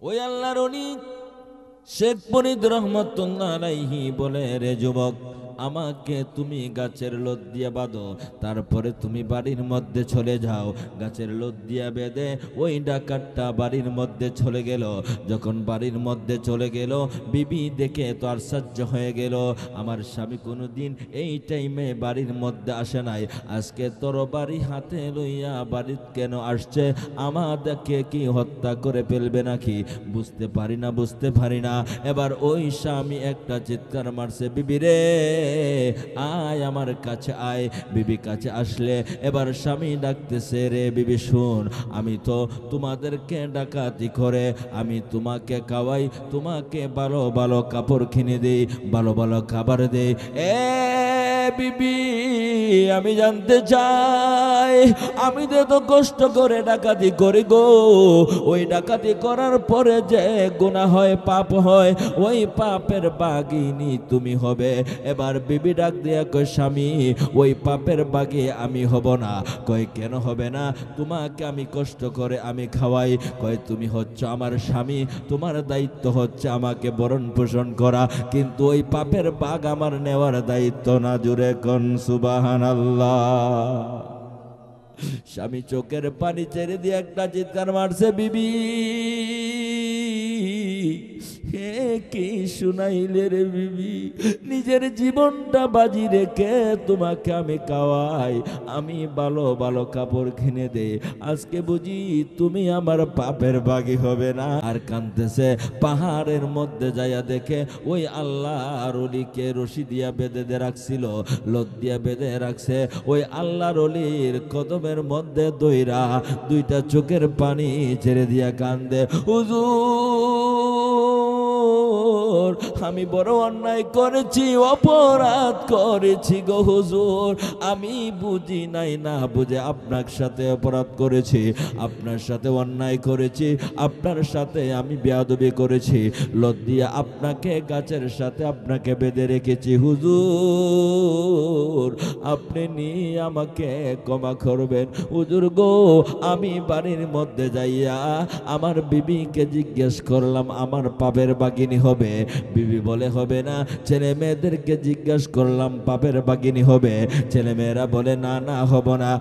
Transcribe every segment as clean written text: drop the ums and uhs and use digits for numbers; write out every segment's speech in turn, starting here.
ওই আল্লাহর ওলি শেখ ফরিদ রহমতুল্লাহ আলাইহি বলে, রে যুবক, আমাকে তুমি গাছের লোদ দিয়ে বাঁধো, তারপরে তুমি বাড়ির মধ্যে চলে যাও। গাছের লোদ দিয়ে বেঁধে ওই ডাকাতটা বাড়ির মধ্যে চলে গেল। যখন বাড়ির মধ্যে চলে গেল, বিবি দেখে তো আশ্চর্য হয়ে গেল, আমার স্বামী কোনোদিন এই টাইমে বাড়ির মধ্যে আসে নাই, আজকে তোর বাড়ি হাতে লইয়া বাড়ি কেন আসছে? আমাদেরকে কি হত্যা করে ফেলবে নাকি? বুঝতে পারি না। এবার ওই স্বামী একটা চিৎকার মারছে, বিবি রে আয় আমার কাছে আয়। বিবি কাছে আসলে এবার স্বামী ডাকতেছে, রে বিবি শুন, আমি তো তোমাদেরকে ডাকাতি করে আমি তোমাকে খাওয়াই, তোমাকে ভালো ভালো কাপড় কিনে দেই, ভালো ভালো খাবার দেই। এ বিবি, আমি জানতে চাই, আমি তো কষ্ট করে ডাকাতি করি গো, ওই ডাকাতি করার পরে যে গুনাহ হয়, পাপ হয়, ওই পাপের বাগিনী তুমি হবে। এবার বিবি ডাক দিয়া কয়, স্বামী, ওই পাপের বাগি আমি হব না। কয় কেন হবে না? তোমাকে আমি কষ্ট করে আমি খাওয়াই। কয় তুমি হচ্ছে আমার স্বামী, তোমার দায়িত্ব হচ্ছে আমাকে ভরণ পোষণ করা, কিন্তু ওই পাপের বাগ আমার নেওয়ার দায়িত্ব না। জুড়ে কোন সুবহানাল্লাহ। স্বামী চোখের পানি ছেড়ে দিয়ে একটা চিৎকার মারছে, বিবি হে কি শুনাইলে রে বিবি, নিজের জীবনটা বাজি রেখে তোমাকে আমি খাওয়াই, আমি ভালো ভালো কাপড় কিনে দেই, আজকে বুঝি তুমি আমার পাপের বাগী হবে না? আর কাঁদতেছে। পাহাড়ের মধ্যে যাইয়া দেখে ওই আল্লাহর ওলিকে রশি দিয়া বেঁধে রাখছিল, লোদ দিয়া বেঁধে রাখছে। ওই আল্লাহর ওলির কদমের মধ্যে দইরা দুইটা চোখের পানি ছেড়ে দিয়া কান্দে, হুজুর আমি বড় অন্যায় করেছি, অপরাধ করেছি গো হুজুর, আমি বুঝি নাই, না বুঝে আপনার সাথে অপরাধ করেছি, আপনার সাথে অন্যায় করেছি, আপনার সাথে আমি বেয়াদবি করেছি, লোদ দিয়ে আপনাকে গাছের সাথে আপনাকে বেঁধে রেখেছি, হুজুর আপনি নিয়ে আমাকে ক্ষমা করবেন। হুজুর গো, আমি বাড়ির মধ্যে যাইয়া আমার বিবিকে জিজ্ঞেস করলাম আমার পাপের বাগিনী হবে? বিবি বলে হবে না। ছেলে মেয়েদেরকে জিজ্ঞেস করলাম পাপের বাগিনী হবে? ছেলে মেয়েরা বলে না না হব না।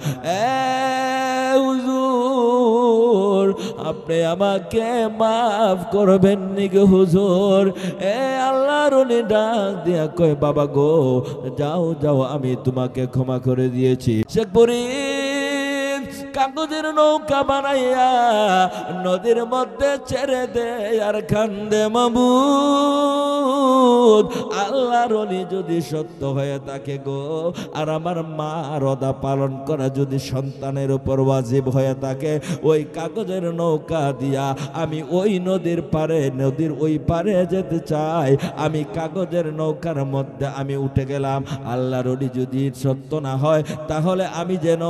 হুজুর আপনি আমাকে মাফ করবেন নি গো হুজুর? আল্লাহর ওলি ডাক দিয়া কয়, বাবা গো যাও যাও, আমি তোমাকে ক্ষমা করে দিয়েছি। শেখ ফরিদ কাগজের নৌকা বানাইয়া নদীর মধ্যে ছেড়ে দে আর কান্দে, মাবুদ আল্লাহর ওলি যদি সত্য হয়ে থাকে গো, আর আমার মা রদা পালন করা যদি সন্তানের উপর ওয়াজিব হয়ে থাকে, ওই কাগজের নৌকা দিয়া আমি ওই নদীর পারে, নদীর ওই পারে যেতে চাই। আমি কাগজের নৌকার মধ্যে আমি উঠে গেলাম। আল্লাহর ওলি যদি সত্য না হয়, তাহলে আমি যেন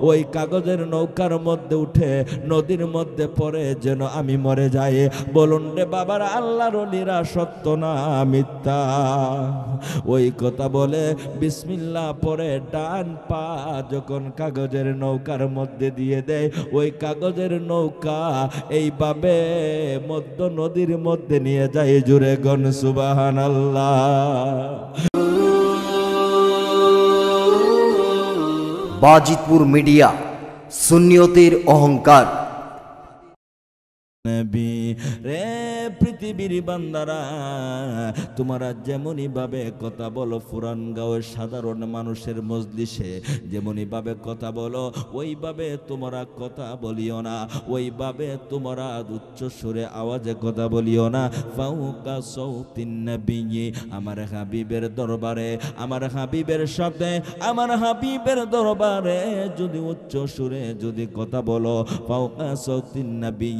ওই কাগজের নৌকার মধ্যে উঠে নদীর মধ্যে পড়ে যেন আমি মরে যাই। বলুন রে বাবার, আল্লাহর ওলিরা সত্য না মিথ্যা? ওই কথা বলে বিসমিল্লাহ পরে ডান পা যখন কাগজের নৌকার মধ্যে দিয়ে দেয়, ওই কাগজের নৌকা এইভাবে মধ্য নদীর মধ্যে নিয়ে যায়। জুড়ে গণ সুবহানাল্লাহ। বাজিতপুর মিডিয়া, সুন্নিয়তের অহংকার। নবী রে পৃথিবীর বান্দারা, তোমরা যেমনই ভাবে কথা বলো পুরানগাঁওয়ের সাধারণ মানুষের মজলিসে যেমনই ভাবে কথা বলো, ওইভাবে তোমরা কথা বলিও না, ওইভাবে তোমরা উচ্চ সুরে আওয়াজে কথা বলিও না। ফাউকা সাউতিন নবী, আমার হাবিবের দরবারে, আমার হাবিবের সাথে, আমার হাবিবের দরবারে যদি উচ্চ সুরে যদি কথা বলো, ফাউকা সাউতিন নবী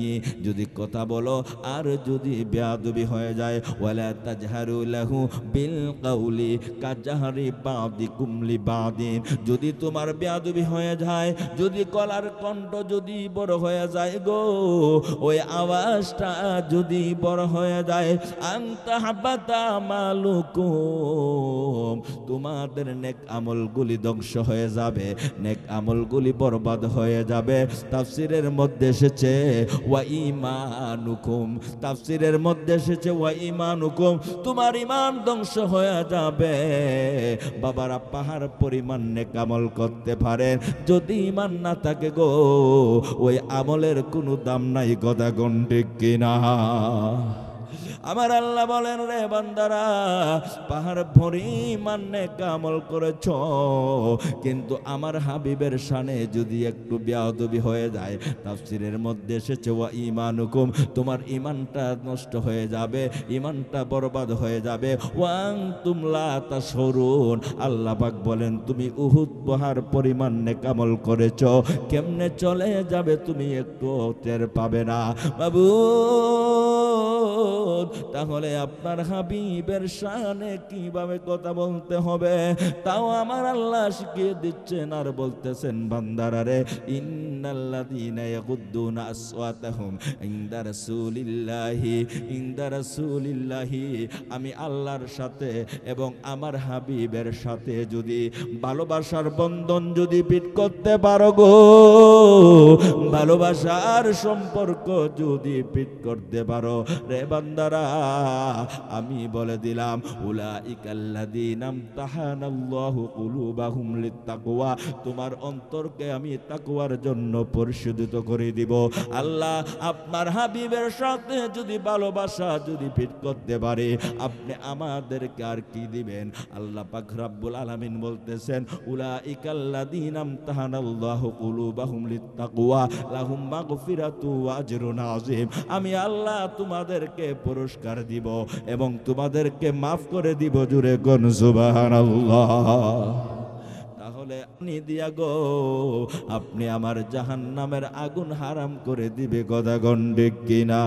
যদি কথা বলো, আর যদি বেয়াদবি হয়ে যায়, ওয়ালা তাজহারু লাহু বিল কাউলি কাজহারি বাদিকুম লিবাদিন, যদি তোমার বেয়াদবি হয়ে যায়, যদি গলার কণ্ঠ যদি বড় হয়ে যায় গো, ওই আওয়াজটা যদি বড় হয়ে যায়, আনতা হাবাতা মালুকুম, তোমাদের নেক আমলগুলি ধ্বংস হয়ে যাবে, নেক আমলগুলি বরবাদ হয়ে যাবে। তাফসীরের মধ্যে এসেছে ওয়া ইমানুকুম, তাফসীরের মধ্যে এসেছে ওয়া ইমানুকুম, তোমার ঈমান ধ্বংস হয়ে যাবে। বাবারা পাহাড় পরিমাণ নেক আমল করতে পারেন, যদি ঈমান না থাকে গো ওই আমলের কোনো দাম নাই, কথা কোন ঠিক কিনা? আমার আল্লাহ বলেন, রে বান্দারা, পাহাড় পরিমাণ নেক আমল করেছ, কিন্তু আমার হাবিবের শানে যদি একটু বেয়াদবি হয়ে যায়, তাফসীরের মধ্যে এসেছে ওয়া ঈমানুকুম, তোমার ঈমানটা নষ্ট হয়ে যাবে, ঈমানটা বরবাদ হয়ে যাবে। ওয়াং তুমলা তাশউরুন, আল্লাহ পাক বলেন তুমি উহুদ পাহাড় পরিমাণ নেক আমল করেছ, কেমনে চলে যাবে তুমি একটু টের পাবে না। বাবু, তাহলে আপনার হাবিবের শানে কিভাবে কথা বলতে হবে তাও আমার আল্লাহ শিখিয়ে দিচ্ছেন, আর বলতেছেন, বান্দারা রে, ইন্নাল্লাযীনা ইয়াগুদ্দুনা আসওয়াতাহুম ইনদা রাসূলিল্লাহি, আমি আল্লাহর সাথে এবং আমার হাবিবের সাথে যদি ভালোবাসার বন্ধন যদি পিট করতে পারো গো, ভালোবাসার সম্পর্ক যদি পিট করতে পারো রে বান্দারা, আমি বলে দিলাম, উলাইকাল্লাযীনা ইমতাহানাল্লাহু কুলুবাহুম লিত্তাকওয়া, তোমার অন্তরকে আমি তাকওয়ার জন্য পরিশোধিত করে দিব। আল্লাহ আপনার হাবিবের সাথে যদি ভালোবাসা যদি ফিট করতে পারে, আপনি আমাদেরকে আর কি দিবেন? আল্লাহ পাক রব্বুল আলামিন বলতেছেন, উলাইকাল্লাযীনা ইমতাহানাল্লাহু কুলুবাহুম লিত্তাকওয়া লাহুম মাগফিরাতু ওয়া আজরুন আযীম, আমি আল্লাহ তোমাদেরকে পুরস্কার দিব এবং তোমাদেরকে মাফ করে দিব। জুরে কোন সুবহানাল্লাহ। তাহলে আপনি দিয়া গো, আপনি আমার জাহান্নামের আগুন হারাম করে দিবে, কথা গন্ডে কিনা?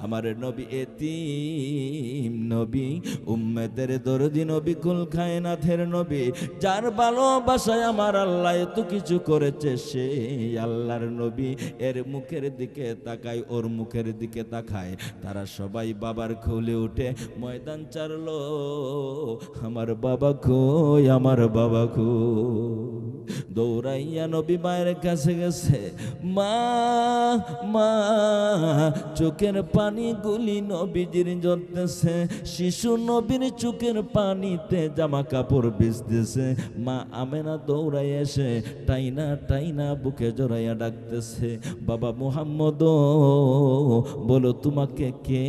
আমার নবী এতিম নবী, উম্মতের দরদি নবী, কুল কায়নাতের নবী, যার ভালোবাসায় আমার আল্লাহ এত কিছু করেছে, সেই আল্লাহর নবী এর মুখের দিকে তাকায়, ওর মুখের দিকে তাকায়, তারা সবাই বাবার খুলে উঠে ময়দান চারলো, আমার বাবা কই, আমার বাবা কই। দৌড়াইয়া নবী মায়ের কাছে গেছে, মা মা, চোখের পানি গুলি নবীজির ঝরতেছে, শিশু নবীর চোখের পানিতে জামা কাপড় ভিজতেছে। মা আমেনা দৌড়াই এসে টাইনা টাইনা বুকে জড়াইয়া ডাকতেছে, বাবা মুহাম্মদ, বলো তোমাকে কে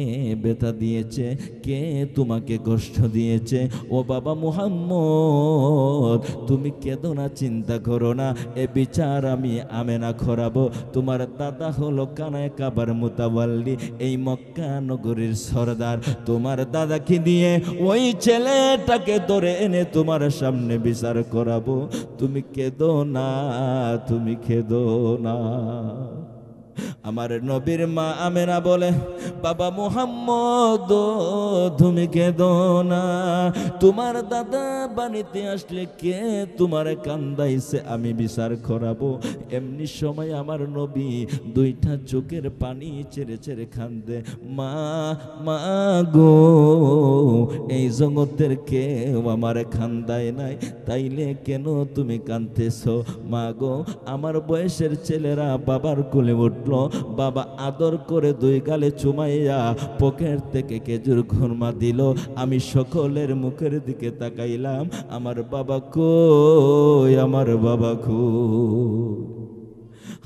ব্যথা দিয়েছে, কে তোমাকে কষ্ট দিয়েছে? ও বাবা মুহাম্মদ, তুমি কেঁদো না, চিন্তা করো না, এ বিচার আমি আমেনা করাবো। তোমার দাদা হলো কানায় কাবার মুতাওয়াল্লি, এই মক্কা নগরীর সরদার, তোমার দাদাকে দিয়ে ওই ছেলেটাকে ধরে এনে তোমার সামনে বিচার করাবো। তুমি কেঁদো না, তুমি কেঁদো না। আমার নবীর মা আমেনা বলে, বাবা মুহাম্মদ, তুমি কেঁদো না, তোমার দাদা বাড়িতে আসলে কে তোমার কান্দাইছে আমি বিচার করাবো। এমনি সময় আমার নবী দুইটা চোখের পানি ছেড়ে ছেড়ে কান্দে, মা মা গো, এই জগতের কেউ আমার কান্দায় নাই, তাইলে কেন তুমি কাঁদতেছো? মা গো, আমার বয়সের ছেলেরা বাবার কোলে উঠলো, বাবা আদর করে দুই গালে চুমাইয়া পকেট থেকে খেজুর খুরমা দিল, আমি সকলের মুখের দিকে তাকাইলাম, আমার বাবা কই, আমার বাবা কই?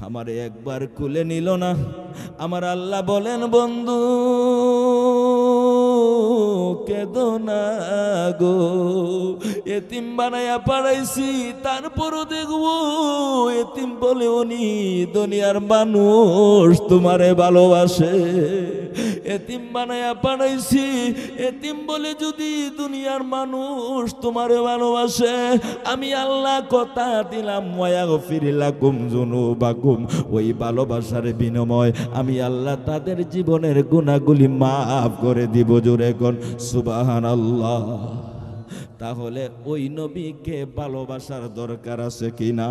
আমার একবার কুলে নিল না। আমার আল্লাহ বলেন, বন্ধু কেঁদো না গো, এতিম বানাইয়া পাড়াইছি, তারপরও দেখবো এতিম বলে উনি দুনিয়ার মানুষ তোমারে ভালোবাসে। এতিম বানাইয়া পাড়াইছি, এতিম বলে যদি দুনিয়ার মানুষ তোমারে ভালোবাসে, আমি আল্লাহ কথা দিলাম, ওয়াগফির লাকুম যুনুবাকুম, ওই ভালোবাসার বিনিময় আমি আল্লাহ তাদের জীবনের গুনাহগুলি মাফ করে দিব। জোরে কোন সুবহানাল্লাহ। তাহলে ওই নবীকে ভালোবাসার দরকার আছে কিনা?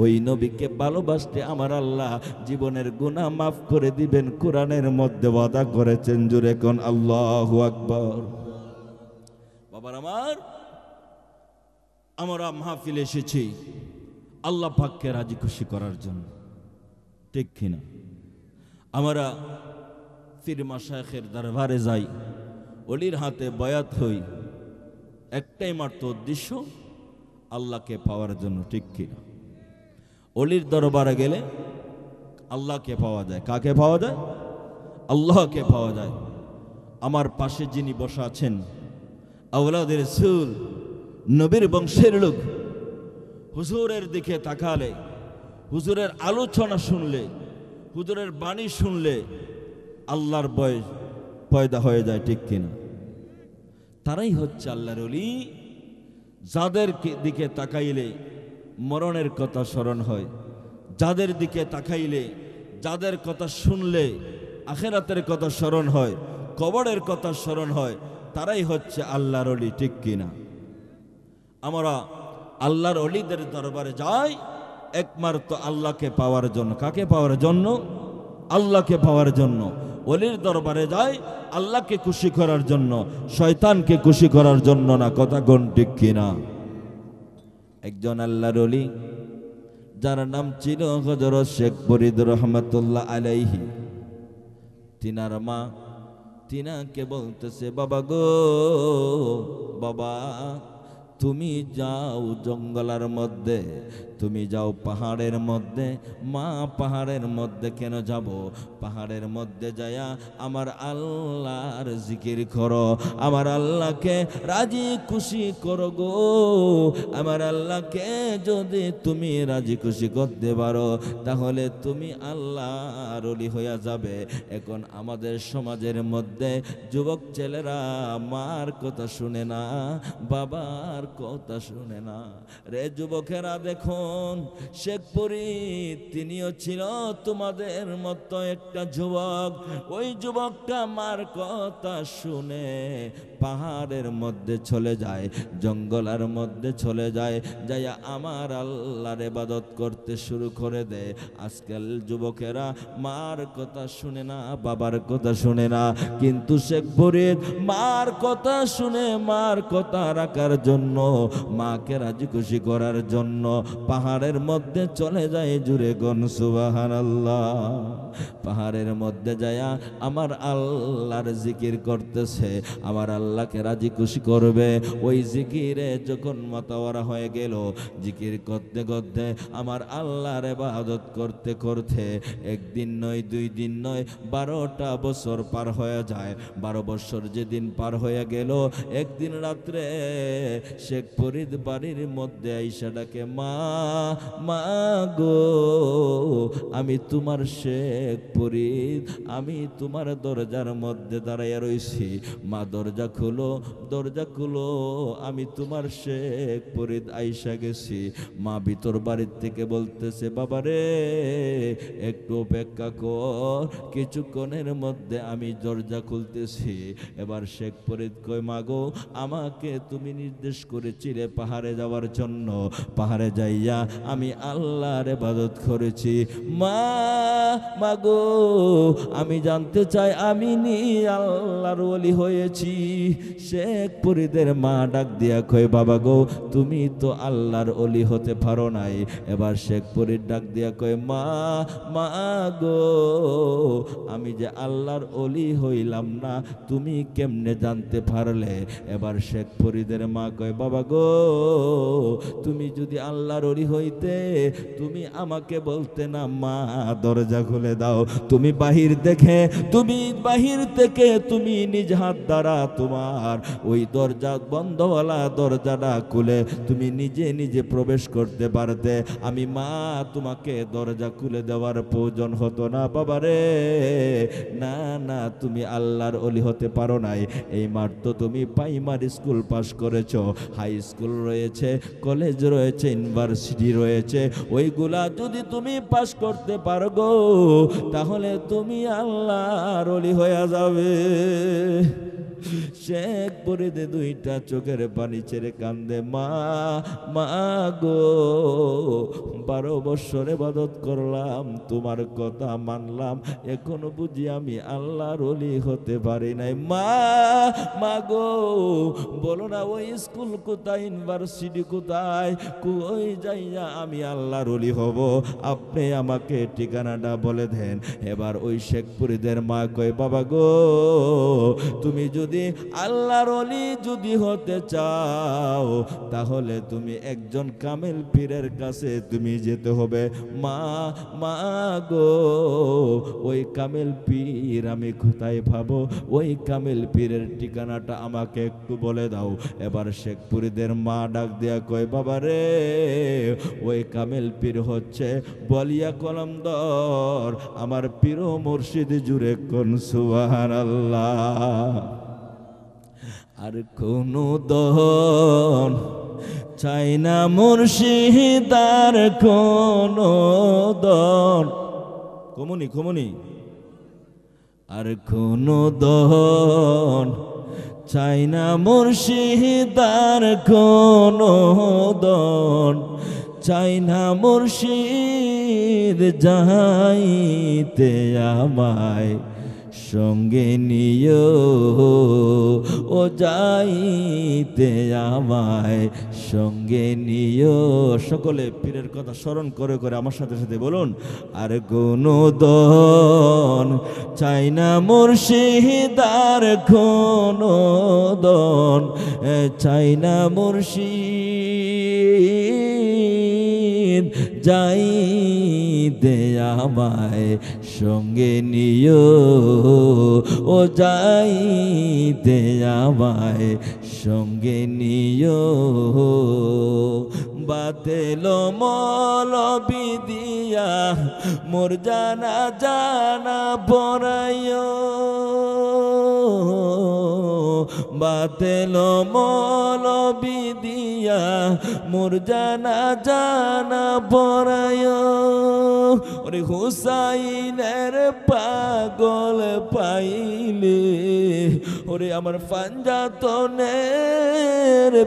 ওই নবীকে ভালোবাসতে আমার আল্লাহ জীবনের গুনাহ মাফ করে দিবেন, কোরআনের মধ্যে ওয়াদা করেছেন। জোরে কোন আল্লাহু আকবার। বাবার আমার, আমরা মাহফিলে এসেছি আল্লাহ পাককে রাজি খুশি করার জন্য, ঠিক কিনা? আমরা পীর মাশায়েখের দরবারে যাই, ওলির হাতে বয়াত হই, একটাই মাত্র উদ্দেশ্য আল্লাহকে পাওয়ার জন্য, ঠিক কিনা? ওলির দরবারে গেলে আল্লাহকে পাওয়া যায়। কাকে পাওয়া যায়? আল্লাহকে পাওয়া যায়। আমার পাশে যিনি বসা আছেন, আওলাদের রাসূল, নবীর বংশের লোক, হুজুরের দিকে তাকালে, হুজুরের আলোচনা শুনলে, হুজুরের বাণী শুনলে আল্লাহর ভয় পয়দা হয়ে যায়, ঠিক কিনা? তারাই হচ্ছে আল্লাহর ওলি, যাদের দিকে তাকাইলে মরণের কথা স্মরণ হয়, যাদের দিকে তাকাইলে, যাদের কথা শুনলে আখিরাতের কথা স্মরণ হয়, কবরের কথা স্মরণ হয়, তারাই হচ্ছে আল্লাহর ওলি, ঠিক কিনা? আমরা আল্লাহর ওলিদের দরবারে যাই একমাত্র আল্লাহকে পাওয়ার জন্য। কাকে পাওয়ার জন্য? আল্লাহকে পাওয়ার জন্য। ওলির দরবারে যাই আল্লাহকে খুশি করার জন্য, শয়তানকে খুশি করার জন্য না। কথা কোন, ঠিক কিনা? একজন আল্লাহর ওলি, যার নাম ছিল হযরত শেখ ফরিদ রহমাতুল্লাহ আলাইহি, তিনার মা তিনাকে বলতেছে, বাবা গো বাবা, তুমি যাও জঙ্গলের মধ্যে, তুমি যাও পাহাড়ের মধ্যে। মা, পাহাড়ের মধ্যে কেন যাব? পাহাড়ের মধ্যে যায়া আমার আল্লাহর জিকির করো, আমার আল্লাহকে রাজি খুশি করো গো। আমার আল্লাহকে যদি তুমি রাজি খুশি করতে পারো, তাহলে তুমি আল্লাহর ওলি হইয়া যাবে। এখন আমাদের সমাজের মধ্যে যুবক ছেলেরা মার কথা শুনে না, বাবার কথা শুনে না। রে যুবকেরা, দেখুন শেখ ফরিদ তিনিও ছিল তোমাদের মতো একটা যুবক। ওই যুবকটা মার কথা শুনে পাহাড়ের মধ্যে চলে যায়, জঙ্গলের মধ্যে চলে যায়, যাইয়া আমার আল্লাহর ইবাদত করতে শুরু করে দেয়। আজকাল যুবকেরা মার কথা শুনে না, বাবার কথা শুনে না, কিন্তু শেখ ফরিদ মার কথা শুনে, মার কথা রাখার জন্য, মাকে রাজি খুশি করার জন্য পাহাড়ের মধ্যে চলে যায়। জুড়ে গন সুবহানাল্লাহ। পাহাড়ের মধ্যে যায়া আমার আল্লাহর জিকির করতেছে, আমার আল্লাহকে রাজি খুশি করবে। ওই জিকিরে যখন মাতাওয়ারা হয়ে গেল, জিকির করতে করতে, আমার আল্লাহর ইবাদত করতে করতে, একদিন নয়, 2 দিন নয়, 12টা বছর পার হয়ে যায়। 12 বছর যেদিন পার হয়ে গেল, একদিন রাত্রে শেখ ফরিদ বাড়ির মধ্যে আইসা ডাকে, মা, মা গো, আমি তোমার শেখ ফরিদ, আমি তোমার দরজার মধ্যে দাঁড়াইয়া রইছি। মা, দরজা খুলো, দরজা খুলো, আমি তোমার শেখ ফরিদ আইসা গেছি। মা ভিতর বাড়ির থেকে বলতেছে, বাবা রে, একটু অপেক্ষা কর, কিছুক্ষণের মধ্যে আমি দরজা খুলতেছি। এবার শেখ ফরিদ কয়, মা গো, আমাকে তুমি নির্দেশ করেছিলে পাহাড়ে যাওয়ার জন্য, পাহাড়ে যাইয়া আমি আল্লাহর ইবাদত করেছি। মা, মা গো, আমি জানতে চাই আমি নি আল্লাহর ওলি হয়েছি। শেখ ফরিদের মা ডাক দিয়া কয়, বাবা গো, তুমি তো আল্লাহর ওলি হতে পারো নাই। এবার শেখ ফরিদ ডাক দিয়া কয়, মা, মা গো, আমি যে আল্লাহর ওলি হইলাম না, তুমি কেমনে জানতে পারলে? এবার শেখ ফরিদের মা কয়, বাবা গো, তুমি যদি আল্লাহর ওলি হইতে, তুমি আমাকে বলতে না, মা দরজা খুলে দাও। তুমি বাহির থেকে তুমি নিজ হাত দ্বারা তোমার ওই দরজা, বন্ধওয়ালা দরজাটা খুলে তুমি নিজে নিজে প্রবেশ করতে পারতে, আমি মা তোমাকে দরজা খুলে দেওয়ার প্রয়োজন হতো না। বাবা রে, না না, তুমি আল্লাহর ওলি হতে পারো নাই। এই মাত্র তুমি প্রাইমারি স্কুল পাস করেছো, হাই স্কুল রয়েছে, কলেজ রয়েছে, ইউনিভার্সিটি রয়েছে, ওইগুলা যদি তুমি পাস করতে পারো গো, তাহলে তুমি আল্লাহর ওলি হয়ে যাবে। শেখ ফরিদে দুইটা চোখের পানি ছেড়ে কান্দে, মা মা গো, 12 বছর ইবাদত করলাম, তোমার কথা মানলাম, এখনো বুঝি আমি আল্লাহর ওলি হতে পারি নাই। মা মা গো, বলো না ওই স্কুল কোথায়, ইউনিভার্সিটি কোথায়, কই যাইয়া আমি আল্লাহর ওলি হব, আপনি আমাকে ঠিকানাটা বলে দেন। এবার ওই শেখ ফরিদের মা কয়, বাবা গো, তুমি যদি আল্লাহর ওলি যদি হতে চাও, তাহলে তুমি একজন কামেল পীরের কাছে তুমি যেতে হবে। মা মা গো, ওই কামেল পীর আমি কোথায় পাবো, ওই কামেল পীরের ঠিকানাটা আমাকে একটু বলে দাও। এবার শেখ ফরিদের মা ডাক দেয়া কয়, বাবা রে, ওই কামেল পীর হচ্ছে বলিয়া কলমদর, আমার পীর মুর্শিদ, জুড়ে কোন সুবহানাল্লাহ। আর কোনো দন চাই না মুর্শিদ, আর কোনো দন, কমনি, আর কোনো দন চাই না মুর্শিদ, আর কোনো দন চাই না মুর্শিদ, যাইতে আমায় সঙ্গে নিও, ও যাইতে আমায় সঙ্গে নিও। সকলে পীরের কথা স্মরণ করে করে আমার সাথে সাথে বলুন, আর কোনো দন চাই না মুর্শিদ, আর কোনো দন চাই না মুর্শিদ, যাইতে আমায় সঙ্গে নিও, ও যাইতে আমায় সঙ্গে নিও। বাতেল মৌলবি দিয়া মোর জানা জানা পড়াইও, বাতেল মৌলবি দিয়া মোর জানা জানা পড়াইও। ওরে হুসাইনের পাগল পাইলে, ওরে আমার পাঞ্জাতনের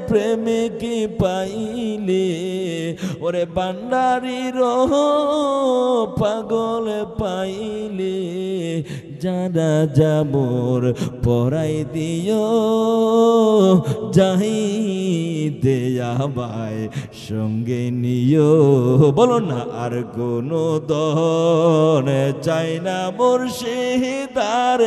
প্রেমিক পাইলে, ওরে বান্ডারির পাগল পাইলে, জানা যামোর পড়াই দিও, যাইতে আমায় সঙ্গে নিও। বলো না, আর কোনো দন চাই না মুর্শিদ, আর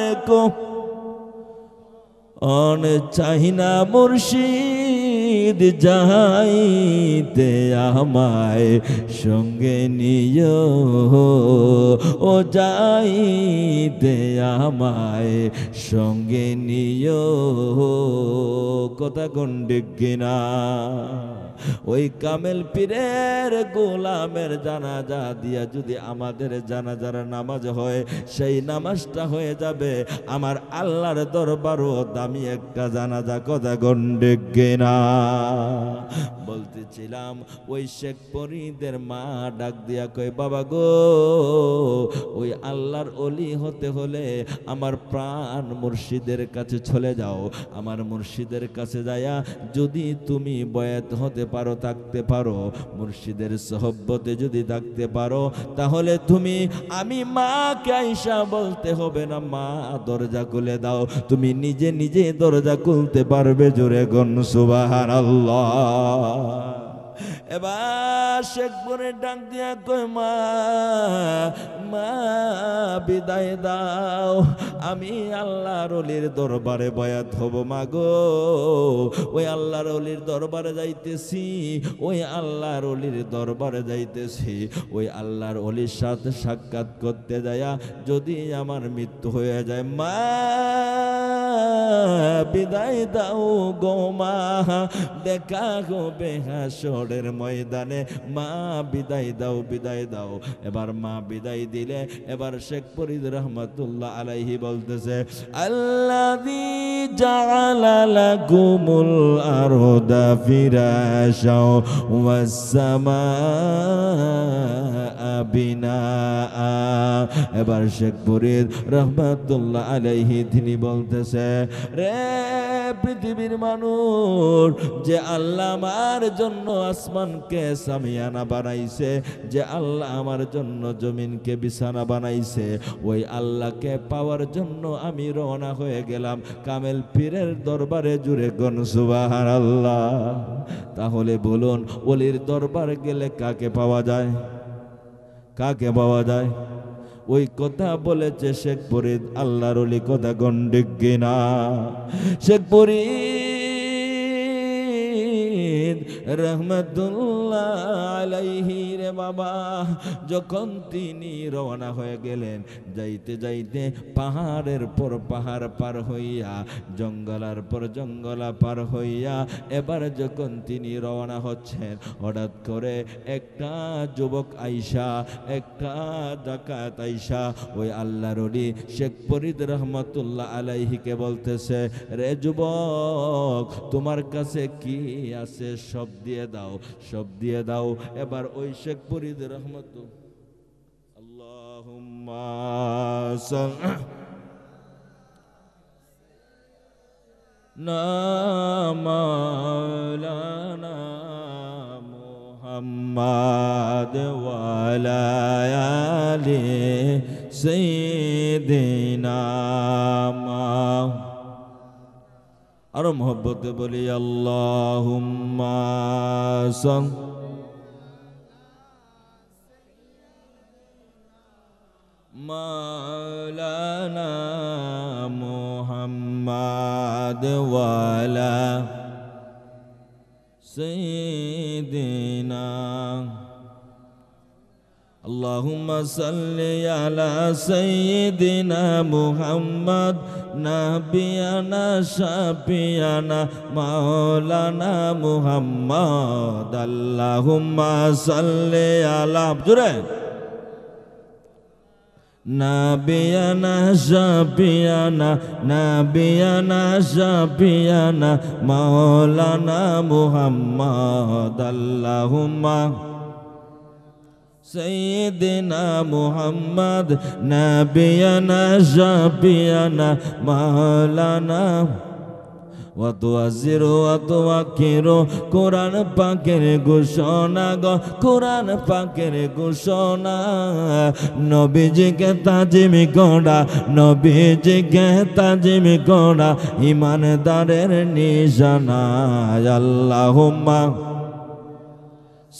অন চাই না মুর্শিদ, যাইতে আমায় সঙ্গে নিও, ও যাইতে আমায় সঙ্গে নিও। কথা গন্ডে কিনা, ওই কামেল পীরের গোলামের জানাজা দিয়া যদি আমাদের জানাজার নামাজ হয়, সেই নামাজটা হয়ে যাবে আমার আল্লাহর দরবারও দামি একটা জানাজা। কথা গন্ডে কিনা। বলতেছিলাম, ওই শেখ ফরিদের মা ডাক দিয়া কয়, বাবা গো, ওই আল্লাহর ওলি হতে হলে আমার প্রাণ মুর্শিদের কাছে চলে যাও। আমার মুর্শিদের কাছে যায়া যদি তুমি বয়াত হতে পারো, থাকতে পারো, মুর্শিদের সোহবতে যদি থাকতে পারো, তাহলে তুমি আমি মাকে আইসা বলতে হবে না, মা দরজা খুলে দাও, তুমি নিজে নিজে দরজা খুলতে পারবে। জোরে গন সুবহানাল্লাহ। এবার শেখ বনে ডাক দিয়া কই, মা মা বিদায় দাও, আমি আল্লাহর ওলির দরবারে বয়াত হব। মা গো, ওই আল্লাহর ওলির দরবারে যাইতেছি, ওই আল্লাহর ওলির দরবারে যাইতেছি। ওই আল্লাহর ওলির সাথে সাক্ষাৎ করতে যায়া যদি আমার মৃত্যু হয়ে যায়, মা বিদায় দাও গো মা, দেখা হবে হাসরের ময়দানে। মা বিদায় দাও, বিদায় দাও। এবার মা বিদায় দিলে এবার শেখ ফরিদ রহমাতুল্লাহ আলাইহি বলতেছে, আল্লাযী জাআলা লাকুমুল আরদা ফিরাশাও ওয়াস সামাআ বিনা। এবার শেখ ফরিদ রহমাতুল্লাহ আলাইহি তিনি বলতেছে, রে পৃথিবীর মানুষ, যে আল্লাহ আমার জন্য আসমানকে সামিয়ানা বানাইছে, যে আল্লাহ আমার জন্য জমিনকে বিছানা বানাইছে, ওই আল্লাহকে পাওয়ার জন্য আমি রওনা হয়ে গেলাম কামেল পীরের দরবারে। জুড়ে গন সুবহানাল্লাহ। তাহলে বলুন, ওলির দরবার গেলে কাকে পাওয়া যায়? কাকে পাওয়া যায়? ওই কথা বলেছে শেখ ফরিদ, আল্লাহর ওলি, কথা গন্ডিক কিনা? শেখ ফরিদ রহমতুল্লাহ আলাইহি রে বাবা, যখন তিনি রওনা হয়ে গেলেন, যাইতে যাইতে পাহাড়ের পর পাহাড় পার হইয়া, জঙ্গলার পর জঙ্গলা পার হইয়া, এবার যখন তিনি রওনা হচ্ছেন, হঠাৎ করে একটা যুবক আইসা, একটা ডাকাত আইসা ওই আল্লাহর ওলি শেখ ফরিদ রহমতুল্লাহ আলাইহিকে বলতেছে, রে যুবক, তোমার কাছে কি আছে সব দিয়ে দাও, সব দিয়ে দাও। এবার ওই শেখ ফরিদ রহমতুল্লাহ, আল্লাহুম্মা না মাওলানা মুহাম্মদ ওয়ালা আলি সাইয়্যিদিনা। আরো মোহব্বতে বলি, আল্লাহুম্মা মাওলানা মুহাম্মদ ওয়ালা সাইয়্যিদিনা। আল্লাহুম্মা সাল্লি আলা সাইয়্যিদিনা মুহাম্মদ নাবিয়ানা শাফিয়ানা মাওলানা মুহাম্মদ। আল্লাহুম্মা সাল্লি আলা, জোরে, নাবিয়ানা শাফিয়ানা, নাবিয়ানা শাফিয়ানা মাওলানা মুহাম্মদ। আল্লাহুম্মা সাইয়্যিদিনা মুহাম্মদ নাবিয়ানা শাফিয়ানা মাওলানা। ওয়াতুয়াজিরু ওয়াতুওয়াক্কিরু, কোরআন পাকের ঘোষণা গো, কোরআন পাকের ঘোষণা। নবীজিকে তাজিম করা, নবীজিকে তাজিম করা ইমানদারের নিশানা। আল্লাহুম্মা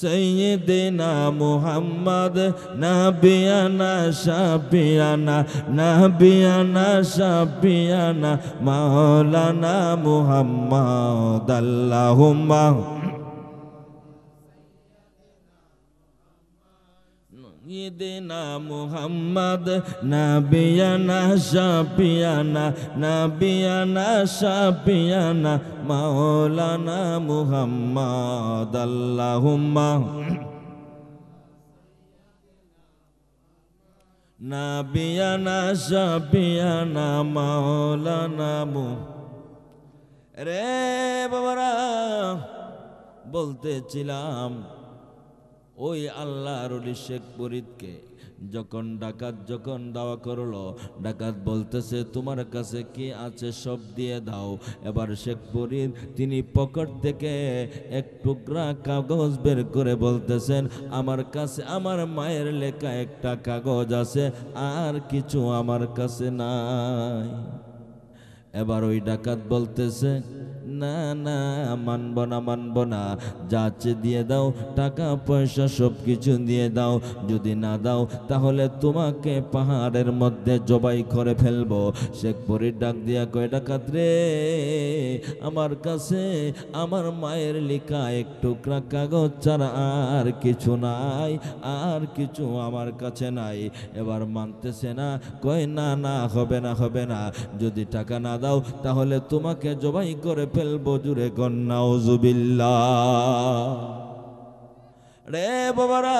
সাইয়্যিদিনা মুহাম্মদ নাবিয়ানা শাফিয়ানা, নাবিয়ানা শাফিয়ানা মাওলানা মুহাম্মদ। আল্লাহুম্মা সাইয়্যিদিনা মুহাম্মদ নাবিয়ানা শাফিয়ানা, নাবিয়ানা শাফিয়ানা মাওলানা মুহাম্মদ। আল্লাহুম্মা নাবিয়ানা শাফিয়ানা মাওলানা রে বাবারা, বলতেছিলাম ওই আল্লাহর ওলি শেখ ফরিদকে যখন ডাকাত যখন দাওয়া করলো, ডাকাত বলতেছে তোমার কাছে কি আছে সব দিয়ে দাও। এবার শেখ ফরিদ তিনি পকেট থেকে এক টুকরা কাগজ বের করে বলতেছেন, আমার কাছে আমার মায়ের লেখা একটা কাগজ আছে, আর কিছু আমার কাছে নাই। এবার ওই ডাকাত বলতেছে, না না, মানব না, মানব না, যাচ্ছে দিয়ে দাও, টাকা পয়সা সব কিছু দিয়ে দাও, যদি না দাও তাহলে তোমাকে পাহাড়ের মধ্যে জবাই করে ফেলবো। শেখ ফরিদ ডাক দিয়া কয়, ডাকাত রে, আমার কাছে আমার মায়ের লেখা এক টুকরা কাগজ ছাড়া আর কিছু নাই, আর কিছু আমার কাছে নাই। এবার মানতেছে না, কয় না না, হবে না, হবে না, যদি টাকা না দাও তাহলে তোমাকে জবাই করে ফেলবো। জুরে কন নাউজুবিল্লাহ। রে বাবারা,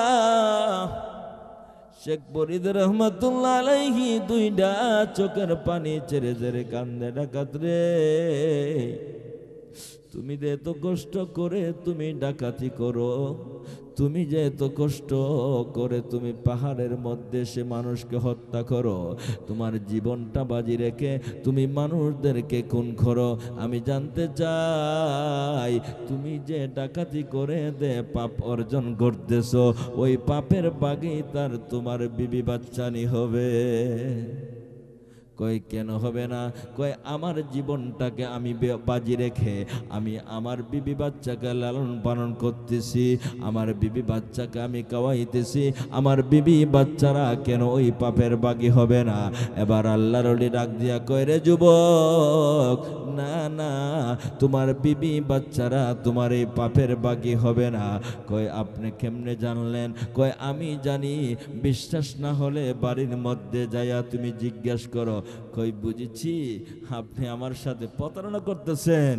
শেখ ফরিদ রহমাতুল্লাহ আলাইহি দুইটা চোখের পানি ছেড়ে ছেড়ে কান্দে, ডাকাত রে, তুমি এত কষ্ট করে তুমি ডাকাতি করো, তুমি যে এত কষ্ট করে তুমি পাহাড়ের মধ্যে সে মানুষকে হত্যা করো, তোমার জীবনটা বাজি রেখে তুমি মানুষদেরকে খুন করো, আমি জানতে চাই তুমি যে ডাকাতি করে দে পাপ অর্জন করতেছো, ওই পাপের বাগেই তার তোমার বিবি বাচ্চানি হবে। কয় কেন হবে না? কয় আমার জীবনটাকে আমি বাজি রেখে আমি আমার বিবি বাচ্চাকে লালন পালন করতেছি, আমার বিবি বাচ্চাকে আমি খাওয়াইতেছি, আমার বিবি বাচ্চারা কেন ওই পাপের বাগী হবে না? এবার আল্লাহর ওলি ডাক দিয়া কয়, রে যুবক, না না, তোমার বিবি বাচ্চারা তোমার এই পাপের বাগী হবে না। কয় আপনি কেমনে জানলেন? কয় আমি জানি, বিশ্বাস না হলে বাড়ির মধ্যে যাইয়া তুমি জিজ্ঞেস করো। কই বুঝেছি, আপনি আমার সাথে প্রতারণা করতেছেন,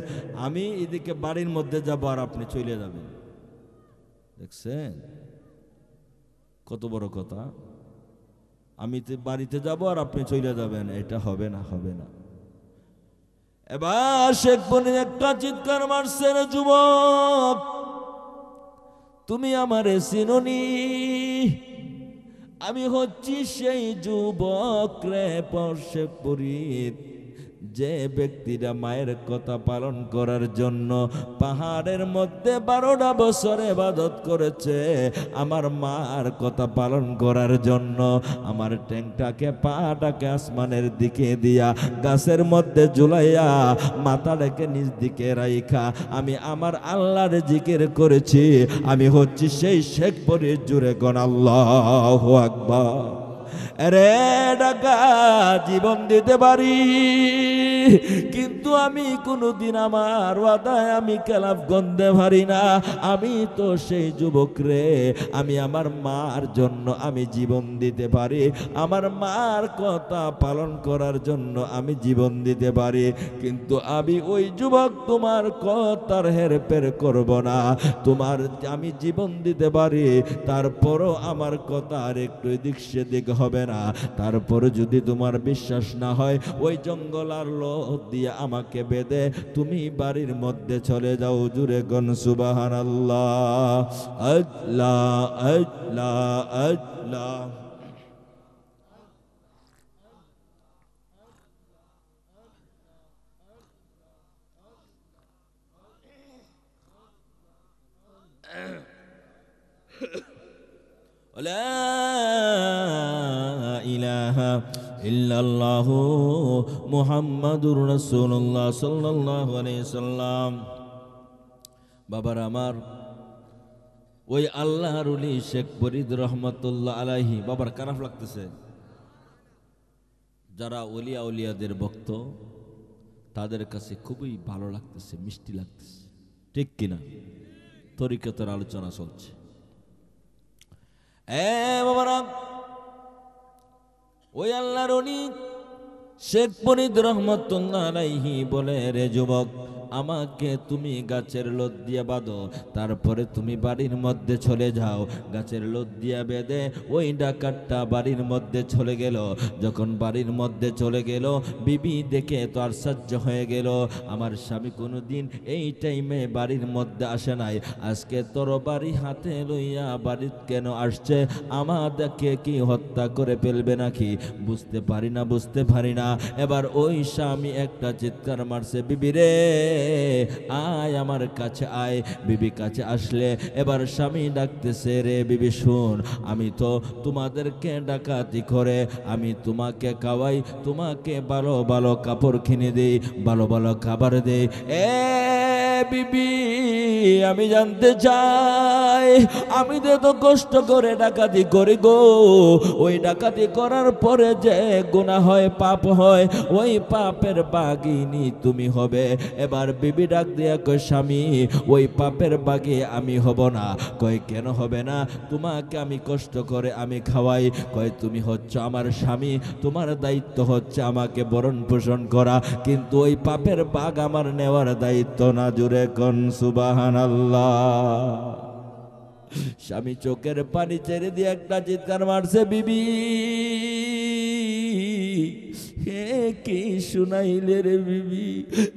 আমি এদিকে বাড়ির মধ্যে যাব আর আপনি চলে যাবেন। দেখছেন কত বড় কথা? আমি বাড়িতে যাব আর আপনি চলে যাবেন, এটা হবে না, হবে না। এবার শেখ বনি একটা চিৎকার মারছে, রে যুবক, তুমি আমারে চিনোনি? আমি হচ্ছি সেই যুবক রে শেখপুরীর, যে ব্যক্তিরা মায়ের কথা পালন করার জন্য পাহাড়ের মধ্যে 12টা বছর ইবাদত করেছে, আমার মার কথা পালন করার জন্য আমার ট্যাংটাকে পাটাকে আসমানের দিকে দিয়া গাছের মধ্যে ঝুলাইয়া মাথাটাকে নিজ দিকে রাইখা আমি আমার আল্লাহর জিকির করেছি। আমি হচ্ছি সেই শেখপুরীর, জুড়ে কোন আল্লাহু আকবার। রে ডাকা জীবন দিতে পারি, কিন্তু আমি কোনোদিন আমার ওয়াদায় আমি খেলাফ গন্ধে পারি না। আমি তো সেই যুবক রে, আমি আমার মার জন্য আমি জীবন দিতে পারি, আমার মার কথা পালন করার জন্য আমি জীবন দিতে পারি, কিন্তু আমি ওই যুবক তোমার কথার হেরফের করব না। তোমার আমি জীবন দিতে পারি, তারপরও আমার কথা আর একটু এদিক সেদিক হবে না। তারপরে যদি তোমার বিশ্বাস না হয়, ওই জঙ্গল আর লোহ দিয়ে আমাকে বেঁধে তুমি বাড়ির মধ্যে চলে যাও। জুড়ে গন সুবহানাল্লাহ, আল্লাহ আল্লাহ আল্লাহ। লা ইলাহা ইল্লাল্লাহু মুহাম্মাদুর রাসূলুল্লাহ সাল্লাল্লাহু আলাইহি সাল্লাম। বাবার আমার, ওই আল্লাহর ওলি শেখ ফরিদ রহমাতুল্লাহ আলাইহি, বাবার খারাপ লাগতেছে? যারা ওলিয়া উলিয়াদের ভক্ত তাদের কাছে খুবই ভালো লাগতেছে, মিষ্টি লাগতেছে, ঠিক কিনা? তরিকতের আলোচনা চলছে। বাবারা, ওই আল্লাহর ওলি শেখ ফরিদ রহমাতুল্লাহ আলাইহি বলে, রে যুবক, আমাকে তুমি গাছের লোদ দিয়ে বাঁধো, তারপরে তুমি বাড়ির মধ্যে চলে যাও। গাছের লোদ দিয়ে বেঁধে ওই ডাকাতটা বাড়ির মধ্যে চলে গেল। যখন বাড়ির মধ্যে চলে গেল, বিবি দেখে তো আশ্চর্য হয়ে গেল, আমার স্বামী কোনোদিন এই টাইমে বাড়ির মধ্যে আসে নাই, আজকে তরবারি হাতে লইয়া বাড়ির কেন আসছে? আমাদেরকে কি হত্যা করে ফেলবে নাকি? বুঝতে পারি না। এবার ওই স্বামী একটা চিৎকার মারছে, বিবি রে আয় আমার কাছে আয়। বিবি কাছে আসলে এবার স্বামী ডাকতেছে, রে বিবি শুন, আমি তো তোমাদেরকে ডাকাতি করে আমি তোমাকে খাওয়াই, তোমাকে ভালো ভালো কাপড় কিনে দেই, ভালো ভালো খাবার দেই। বিবি আমি জানতে চাই, আমি তো এত কষ্ট করে ডাকাতি করি গো, ওই ডাকাতি করার পরে যে গুনাহ হয়, পাপ হয়, ওই পাপের বাগিনী তুমি হবে। এবার বিবি ডাক দিয়া কয়, স্বামী ওই পাপের বাগি আমি হব না। কয় কেন হবে না? তোমাকে আমি কষ্ট করে আমি খাওয়াই। কয় তুমি হচ্ছে আমার স্বামী, তোমার দায়িত্ব হচ্ছে আমাকে ভরণ পোষণ করা, কিন্তু ওই পাপের বাগ আমার নেওয়ার দায়িত্ব না। জুড়ে কোন সুবহানাল্লাহ। স্বামী চোখের পানি ছেড়ে দিয়ে একটা চিৎকার মারছে, বিবি হে কি শুনাইলে রে বিবি,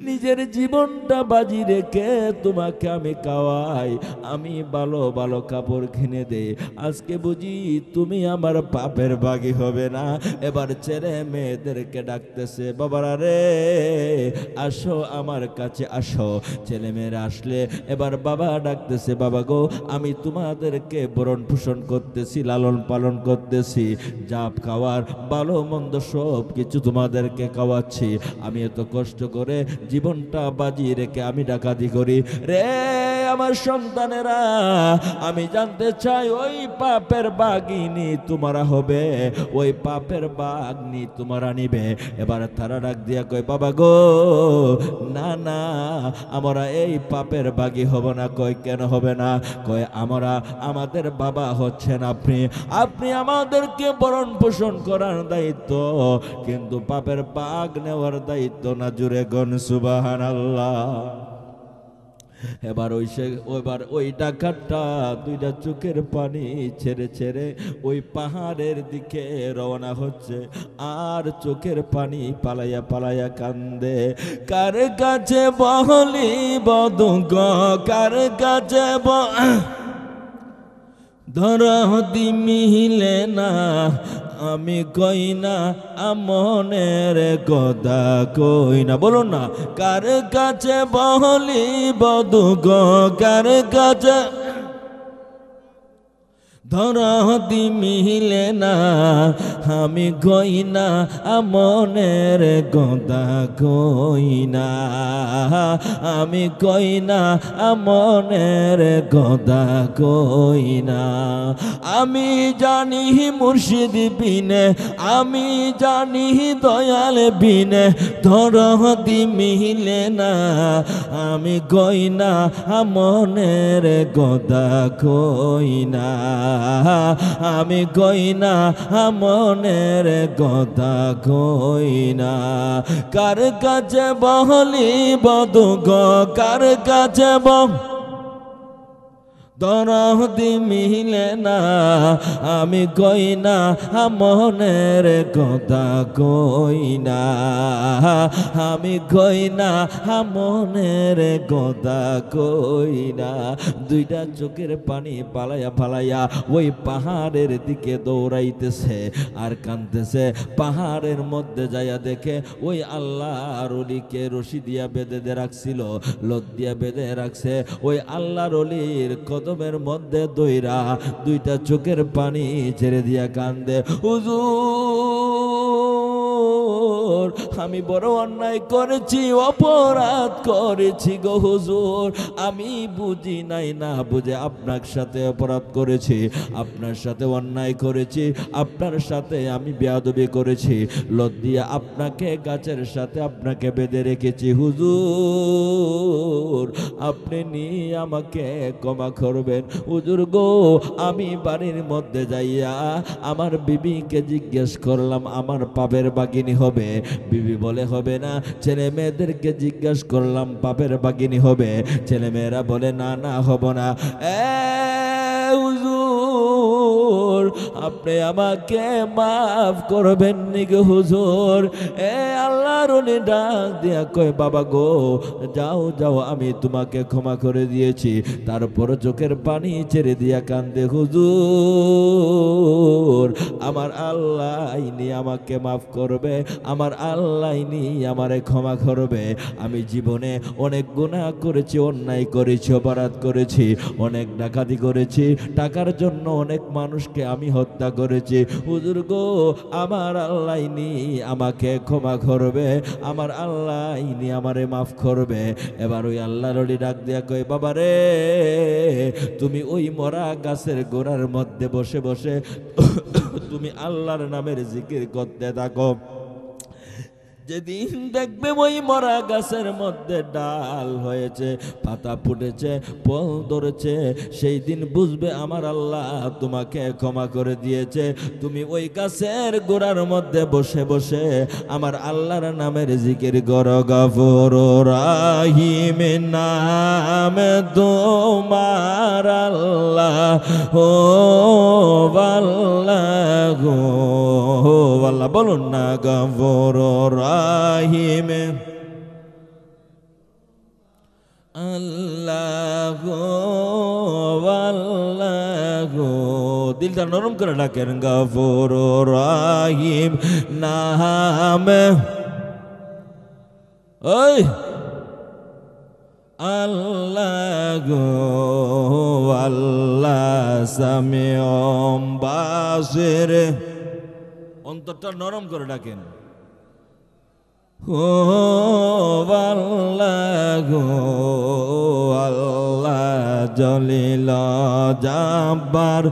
নিজের জীবনটা বাজি রেখে তোমাকে আমি খাওয়াই, আমি ভালো ভালো কাপড় কিনে দে, আজকে বুঝি তুমি আমার পাপের ভাগী হবে না। এবার ছেলে মেয়েদেরকে ডাকতেছে, বাবারা রে আসো আমার কাছে আসো। ছেলে মেয়েরা আসলে এবার বাবা ডাকতেছে, বাবা গো আমি তোমাদেরকে ভরণ পোষণ করতেছি, লালন পালন করতেছি, যা খাওয়ার ভালো মন্দ সব কিছু তোমাদেরকে খাওয়াচ্ছি, আমি এত কষ্ট করে জীবনটা বাজি রেখে আমি ডাকাতি করি রে আমার সন্তানেরা, আমি জানতে চাই ওই পাপের বাগিনী তোমারা হবে, ওই পাপের বাগনি তোমারা নিবে। এবার তারা ডাক দিয়া কয়, বাবা গো না না আমরা এই পাপের বাগি হব না। কয় কেন হবে না? কয় আমরা আমাদের বাবা হচ্ছেন আপনি, আপনি আমাদেরকে ভরণ পোষণ করার দায়িত্ব, কিন্তু পাপের বাগ নেওয়ার দায়িত্ব না। জুড়ে গন সুবহানাল্লাহ। এবার ওই ডাকাতটা দুইটা চোখের পানি ছেড়ে ছেড়ে ওই পাহাড়ের দিকে রওনা হচ্ছে, আর চোখের পানি পালাইয়া পালাইয়া কান্দে। কার কাছে বহলি বদুগ, কার কাছে ধরদি মিলে না, আমি কই না আমনের কথা কই না। বলুন না, কার কাছে বহলি বদুগ, কার কাছে ধরদি মিলে না, আমি কই না আমনের কথা কই না, আমি কই না আমনের কথা কই না। আমি জানি মুর্শিদ বিনে, আমি জানি দয়াল বিনে, ধরদি মিলে না, আমি কই না আমনের কথা কই না, আমি কই না মনের কথা কই না। কার কাছে বহলি বদুগ, কার কাছে দরদি মিলে না, আমি কই না মনের কথা কই না, আমি কই না মনের কথা কই না। দুইটা চোখের পানি পালাইয়া পালাইয়া ওই পাহাড়ের দিকে দৌড়াইতেছে আর কাঁদতেছে। পাহাড়ের মধ্যে যাইয়া দেখে ওই আল্লাহর ওলিকে রশি দিয়া বেঁধে রাখছিল, লত দিয়া বেঁধে রাখছে। ওই আল্লাহর ওলির কদমের মধ্যে দইরা দুইটা চোখের পানি ছেড়ে দিয়া কান্দে, হুজুর আমি বড় অন্যায় করেছি, অপরাধ করেছি গো হুজুর, আমি বুঝি নাই, না বুঝে আপনার সাথে অপরাধ করেছি, আপনার সাথে অন্যায় করেছি, আপনার সাথে আমি বেয়াদবি করেছি, লত দিয়া আপনাকে গাছের সাথে আপনাকে বেঁধে রেখেছি, হুজুর আপনি নিয়ে আমাকে ক্ষমা করবেন। হুজুর গো আমি বাড়ির মধ্যে যাইয়া আমার বিবিকে জিজ্ঞেস করলাম আমার পাপের বাগিনী হবে, বিবি বলে হবে না। ছেলে মেয়েদেরকে জিজ্ঞেস করলাম পাপের বাগিনী হবে, ছেলে মেয়েরা বলে না না হব না। হুজুর আপনি আমাকে মাফ করবেন নি গো হুজুর। আল্লাহর ওলি ডাক দিয়া কয়, বাবা গো যাও যাও আমি তোমাকে ক্ষমা করে দিয়েছি। তারপর চোখের পানি ছেড়ে দিয়া কান্দে, হুজুর আমার আল্লাহ ইনি আমাকে মাফ করবে, আমার আল্লাহ ইনি আমারে ক্ষমা করবে। আমি জীবনে অনেক গুনাহ করেছি, অন্যায় করেছি, অপরাধ করেছি, অনেক ডাকাতি করেছি, টাকার জন্য অনেক মানুষকে আমি হত্যা করেছি। হুজুর গো আমার আল্লাহ ইনি আমাকে ক্ষমা করবে, আমার আল্লাহ ইনি আমারে মাফ করবে। এবার ওই আল্লাহর ওলি ডাক দিয়া কয়, বাবা রে তুমি ওই মরা গাছের গোড়ার মধ্যে বসে বসে তুমি আল্লাহর নামের জিকির করতে থাকো। যেদিন দেখবে ওই মরা গাছের মধ্যে ডাল হয়েছে, পাতা ফুটেছে, ফল ধরেছে, সেই দিন বুঝবে আমার আল্লাহ তোমাকে ক্ষমা করে দিয়েছে। তুমি ওই গাছের গোড়ার মধ্যে বসে বসে আমার আল্লাহর নামের জিকির করো। গফুর রাহিম নাম তোমার আল্লাহ ও আল্লাহ ও আল্লাহ, বলুন না গফুর রাহিম আল্লাহ আল্লাহ, দিলটা নরম করে ডাকেন। গফুর রাহিম নাম ওই আল্লাহ আল্লাহ সামিউম বাসির, অন্তরটা নরম করে ডাকেন। ও আল্লাহ আল্লাহ জলিল জাব্বার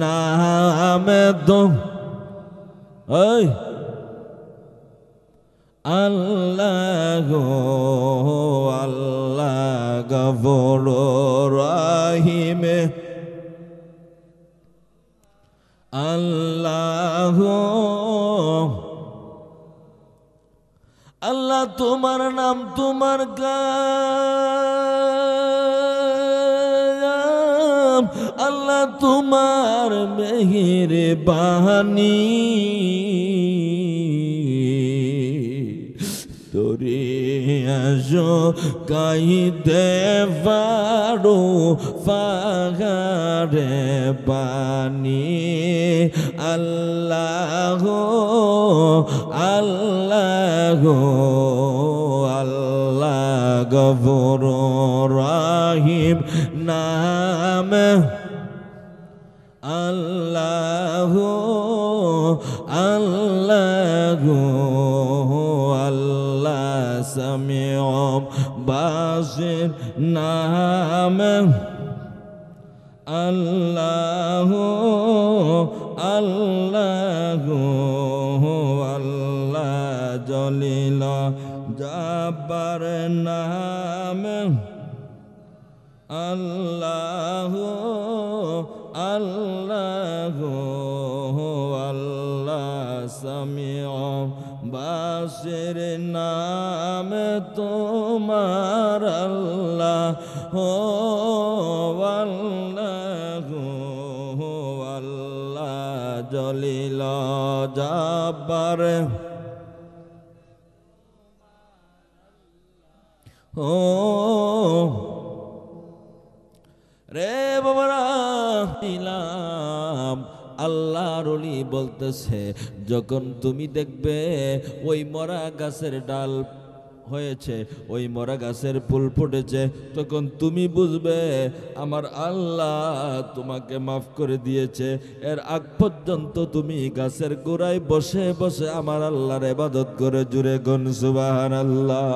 নামে তো ওই আল্লাহ আল্লাহ গফুর রাহিম আল্লাহ আল্লাহ তোমার নাম তোমার কাম, আল্লাহ তোমার মেহেরবানি, তোরে আসো কাইতে পারো ফাগারে পানি। আল্লাহ আল্লাহ আল্লাহ গফুর রাহিম নাম আল্লাহ আল্লাহ আল্লাহ সামিউম বাসির নাম আল্লাহ আল্লাহ আল্লাহ জলিল জাব্বার নাম আল্লাহ আল্লাহ আল্লাহ সামিউম বাসির নাম তোমার আল্লাহ আল্লাহ আল্লাহ জলিল জাব্বার ও রে বাবারা দিলাম। আল্লাহর ওলি বলতেছে যখন তুমি দেখবে ওই মরা গাছের ডাল হয়েছে, ওই মরা গাছের ফুল ফুটেছে, তখন তুমি বুঝবে আমার আল্লাহ তোমাকে মাফ করে দিয়েছে। এর আগ পর্যন্ত তুমি গাছের গোড়ায় বসে বসে আমার আল্লাহর ইবাদত করে, জুড়ে গুন সুবহানাল্লাহ।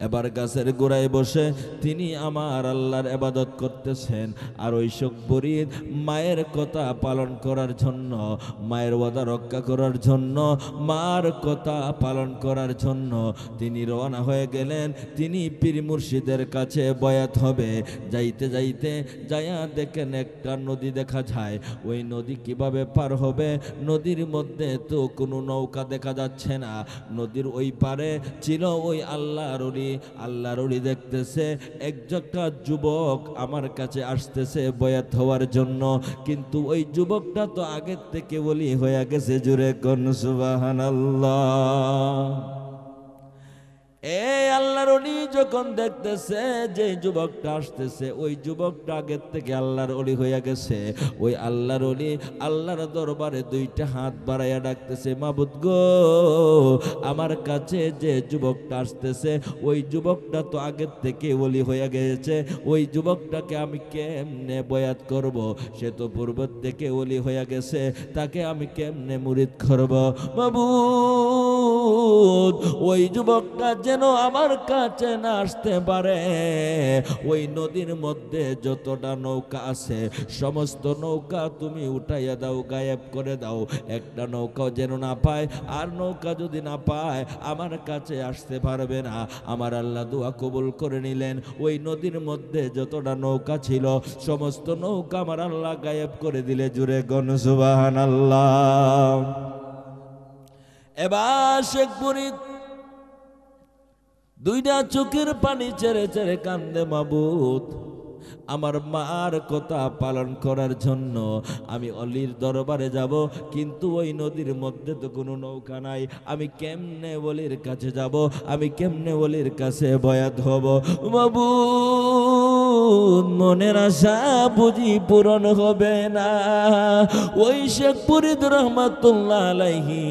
এবার গাছের গোড়ায় বসে তিনি আমার আল্লাহর ইবাদত করতেছেন, আর ওই শোকবরীর মায়ের কথা পালন করার জন্য, মায়ের ওয়াদা রক্ষা করার জন্য, মার কথা পালন করার জন্য তিনি রওনা হয়ে গেলেন। তিনি পীর মুর্শিদের কাছে বয়াত হবে। যাইতে যাইতে যায়া দেখেন একটা নদী দেখা যায়। ওই নদী কিভাবে পার হবে? নদীর মধ্যে তো কোনো নৌকা দেখা যাচ্ছে না। নদীর ওই পারে ছিল ওই আল্লাহর ওলি। আল্লাহর ওলি দেখতেছে একটা যুবক আমার কাছে আসতেছে বয়াত হওয়ার জন্য, কিন্তু ওই যুবকটা তো আগের থেকে ওলি হয়ে গেছে, জুড়ে কোন সুবহানাল্লাহ। এই আল্লাহর ওলি যখন দেখতেছে যে যুবকটা আসতেছে, ওই যুবকটা আগের থেকে আল্লাহর ওলি হয়ে গেছে, ওই আল্লাহর ওলি আল্লাহর দরবারে দুইটা হাত বাড়াইয়া ডাকতেছে, মাবুদ গো, আমার কাছে যে যুবকটা আসতেছে ওই যুবকটা তো আগের থেকে ওলি হয়ে গেছে, ওই যুবকটাকে আমি কেমনে বয়াত করব? সে তো পূর্বের থেকে ওলি হয়ে গেছে, তাকে আমি কেমনে মুরিদ করব? মাবুদ ওই যুবকটা যেন আমার কাছে না আসতে পারে। ওই নদীর মধ্যে যতটা নৌকা আছে সমস্ত নৌকা তুমি উঠাইয়া দাও, গায়েব করে দাও, একটা নৌকাও যেন না পায়। আর নৌকা যদি না পায় আমার কাছে আসতে পারবে না। আমার আল্লাহ দোয়া কবুল করে নিলেন। ওই নদীর মধ্যে যতটা নৌকা ছিল সমস্ত নৌকা আমার আল্লাহ গায়েব করে দিলে। জুড়ে গণ সুবহানাল্লাহ। এবার শেখ ফরিদ দুইটা চোখের পানি ছেড়ে ছেড়ে কান্দে, মাবুদ আমার মার কথা পালন করার জন্য আমি অলির দরবারে যাব, কিন্তু ওই নদীর মধ্যে তো কোনো নৌকা নাই। আমি কেমনে অলির কাছে যাব? আমি কেমনে অলির কাছে বয়াত হব? মাবুদ মনের আশা বুঝি পূরণ হবে না। ওই শেখ ফরিদ রহমাতুল্লাহ আলাইহি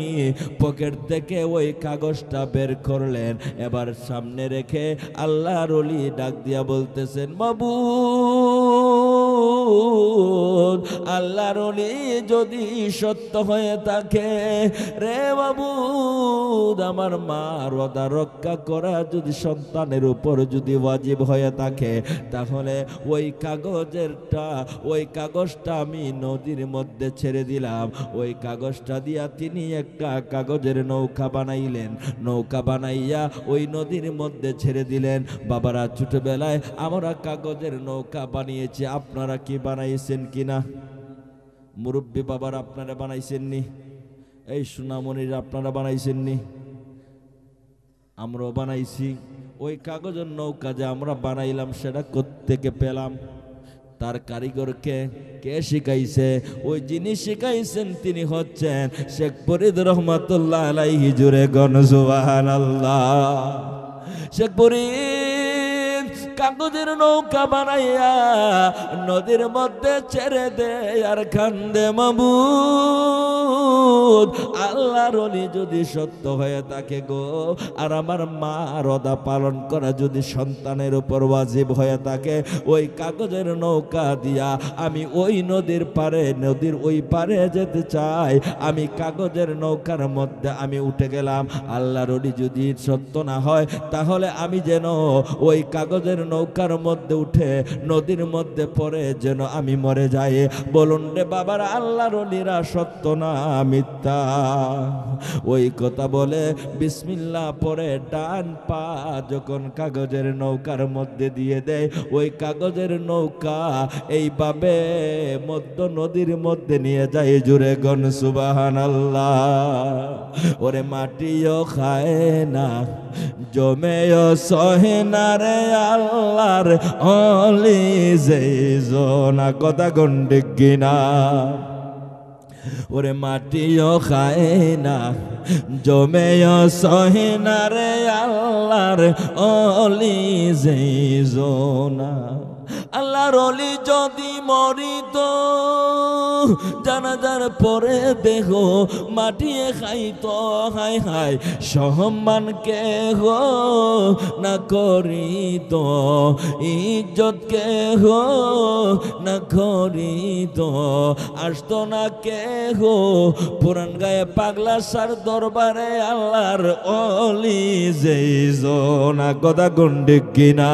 পকেট থেকে ওই কাগজটা বের করলেন। এবার সামনে রেখে আল্লাহর ওলি ডাক দিয়া বলতেছেন, মাবুদ আল্লাহর ওলি যদি সত্য হয়ে থাকে রে মাবুদ, আমার মার ওয়াদা রক্ষা করা যদি সন্তানের উপর যদি ওয়াজিব হয়ে থাকে, তাহলে ওই কাগজটা আমি নদীর মধ্যে ছেড়ে দিলাম। ওই কাগজটা দিয়া তিনি একটা কাগজের নৌকা বানাইলেন। নৌকা বানাইয়া ওই নদীর মধ্যে ছেড়ে দিলেন। বাবারা, ছোটবেলায় আমরা কাগজের নৌকা বানিয়েছি, আপনারা কি বানাইছেন কিনা? মুরব্বী বাবারা আপনারা বানাইছেননি? এই সোনামণিরা আপনারা বানাইছেননি? আমরাও বানাইছি। ওই কাগজের নৌকা যে আমরা বানাইলাম সেটা কোত্থেকে পেলাম? তার কারিগরকে কে শিখাইছে? ওই যিনি শিখাইছেন তিনি হচ্ছেন শেখ ফরিদ রহমাতুল্লাহ আলাইহি। জুড়ে গণ সুবহানাল্লাহ। শেখ ফরিদ কাগজের নৌকা বানাইয়া নদীর মধ্যে ছেড়ে দে আর কান্দে, মাবুদ আল্লাহর ওলি যদি সত্য হয়ে থাকে গো, আর আমার মা রদা পালন করা যদি সন্তানের উপর ওয়াজিব হয়ে থাকে, ওই কাগজের নৌকা দিয়া আমি ওই নদীর পারে, নদীর ওই পারে যেতে চাই। আমি কাগজের নৌকার মধ্যে আমি উঠে গেলাম। আল্লাহর ওলি যদি সত্য না হয় তাহলে আমি যেন ওই কাগজের নৌকার মধ্যে উঠে নদীর মধ্যে পড়ে যেন আমি মরে যাই। বলুন রে বাবার, আল্লাহর ওলিরা সত্য না মিথ্যা? ওই কথা বলে বিসমিল্লাহ পরে ডান পা যখন কাগজের নৌকার মধ্যে দিয়ে দেয়, ওই কাগজের নৌকা এইভাবে মধ্য নদীর মধ্যে নিয়ে যায়। জুড়ে গণ সুবহানাল্লাহ। ওরে মাটিও খায় না, জমেও সহে না রে আল্লাহর ওলি যেইজনা, কথা গন্ডে কিনা? ওরে মাটিও খায় না, জমেও সহে না রে আল্লাহর ওলি যেইজনা। আল্লাহর ওলি যদি মরিত জানাজার পরে দেহ মাটিয়ে খাইত, হায় হায় সম্মান কেহ না করিত, ইজ্জত কেহ না করিত, আসত না কেহ পুরান গায়ে পাগলা সার দরবারে আল্লাহর ওলি যেইজনা, কথা গন্ডে কিনা?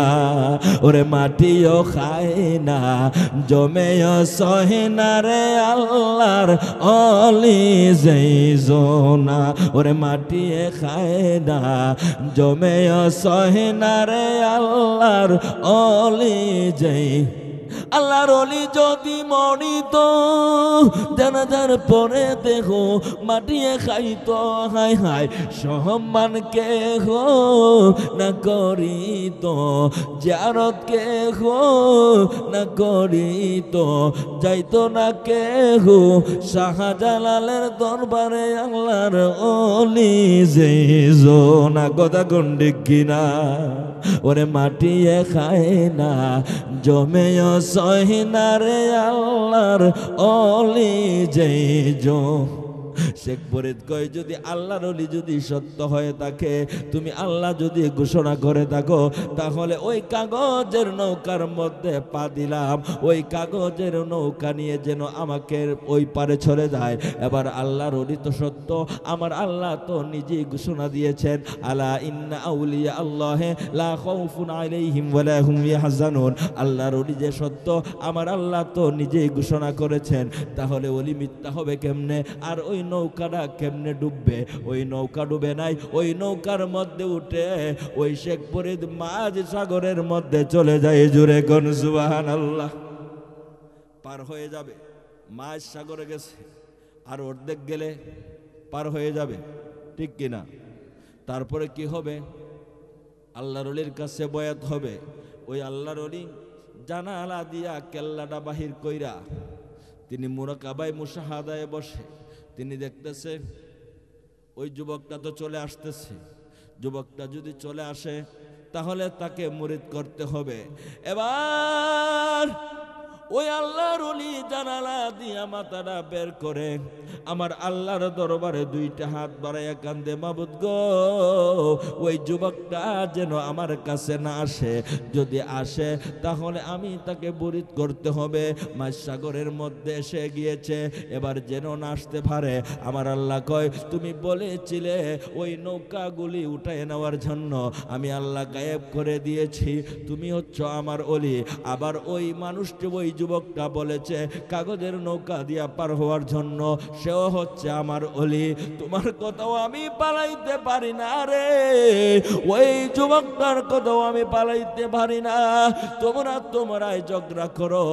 ওরে মাটিও খায় না, জমেও সহে না রে আল্লাহর ওলি যেইজনা। ওরে মাটিয়ে খায় না, জমেও সহে না রে আল্লাহর ওলি যেই। আল্লাহর ওলি যদি মরিত জানাজার পরে দেহ মাটিয়ে খাইত, হায় হায় সম্মান কেহ না করিত, জিয়ারত কেহ না করিত, যাইত না কেহ শাহজালালের দরবারে আল্লাহর ওলি যেইজনা, কথা গন্ডে কিনা? ওরে মাটিয়ে খায় না, জমেও সহে না রে আল্লাহর ওলি যেইজনা। শেখ ফরিদ কয়, যদি আল্লাহর ওলি যদি সত্য হয়ে থাকে, তুমি আল্লাহ যদি ঘোষণা করে থাকো, তাহলে ওই কাগজের নৌকার মধ্যে পা দিলাম, ওই কাগজের নৌকা নিয়ে যেন আমাকে ওই পারে চলে যায়। এবার আল্লাহর ওলি তো সত্য, আমার আল্লাহ তো নিজেই ঘোষণা দিয়েছেন, আলা ইন্না আউলিয়া আল্লাহে লা খাউফুন আলাইহিম ওয়া লা হুম ইয়াহজানুন। আল্লাহর ওলি যে সত্য, আমার আল্লাহ তো নিজেই ঘোষণা করেছেন। তাহলে ওলি মিথ্যা হবে কেমনে? আর ওই নৌকাটা কেমনে ডুববে? ওই নৌকা ডুবে নাই, ওই নৌকার মধ্যে উঠে ওই শেখ ফরিদ মাঝ সাগরের মধ্যে চলে যায়। জুড়ে কোন সুবহানাল্লাহ। পার হয়ে যাবে, মাঝ সাগরে গেছে, আর অর্ধেক গেলে পার হয়ে যাবে, ঠিক কিনা? তারপরে কি হবে? আল্লাহর ওলির কাছে বয়াত হবে। ওই আল্লাহর ওলি জানালা দিয়া কেল্লাটা বাহির কইরা তিনি মুরাকাবায় মুশাহাদায় বসে তিনি দেখতেছে ওই যুবকটা তো চলে আসতেছে। যুবকটা যদি চলে আসে তাহলে তাকে মুরিদ করতে হবে। এবার ওই আল্লাহর ওলি জানালা দিয়া মাথাটা বের করে আমার আল্লাহর দরবারে দুইটা হাত বাড়াইয়া কান্দে, মাবুদ গো, ওই যুবকটা যেন আমার কাছে না আসে, যদি আসে তাহলে আমি তাকে মুরিদ করতে হবে। মাঝ সাগরের মধ্যে এসে গিয়েছে, এবার যেন না আসতে পারে। আমার আল্লাহ কয়, তুমি বলেছিলে ওই নৌকাগুলি উঠায় নেওয়ার জন্য, আমি আল্লাহ গায়েব করে দিয়েছি, তুমি হচ্ছ আমার ওলি। আবার ওই মানুষটি, ওই যুবকটা বলেছে কাগজের নৌকা দিয়া পার হওয়ার জন্য, সেও হচ্ছে আমার ওলি। তোমার কথাও আমি পালাইতে পারি না রে, ওই যুবকটার কথাও আমি পালাইতে পারি না। তোমরাই ঝগড়া করো,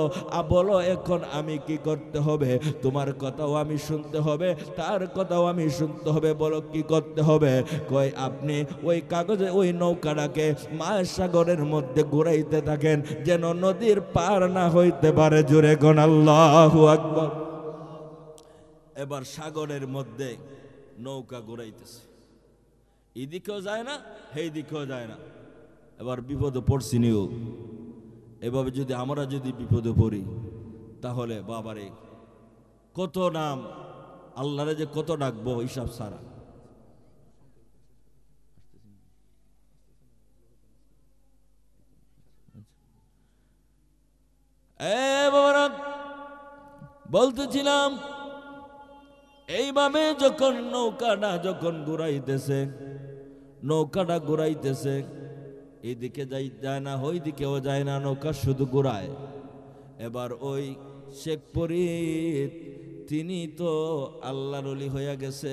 বলো এখন আমি কি করতে হবে? তোমার কথাও আমি শুনতে হবে, তার কথাও আমি শুনতে হবে, বলো কি করতে হবে? কই আপনি ওই কাগজে ওই নৌকাটাকে মাঝ সাগরের মধ্যে ঘুরাইতে থাকেন, যেন নদীর পার না হইতে পারে। জোরে কোন আল্লাহু আকবার। এবার সাগরের মধ্যে নৌকা ঘুরাইতেছে, এদিকেও যায় না, সেই দিকেও যায় না। এবার বিপদে পড়ছি নিও। এভাবে যদি আমরা যদি বিপদে পড়ি, তাহলে বাবারে কত নাম আল্লাহরে যে কত ডাকবো হিসাব সারা। বলতেছিলাম, এইভাবে যখন নৌকাটা যখন ঘুরাইতেছে, এইদিকে যায় না, ওই দিকেও যায় না, নৌকা শুধু ঘুরায়। এবার ওই শেখ ফরিদ তিনি তো আল্লাহর ওলি হইয়া গেছে,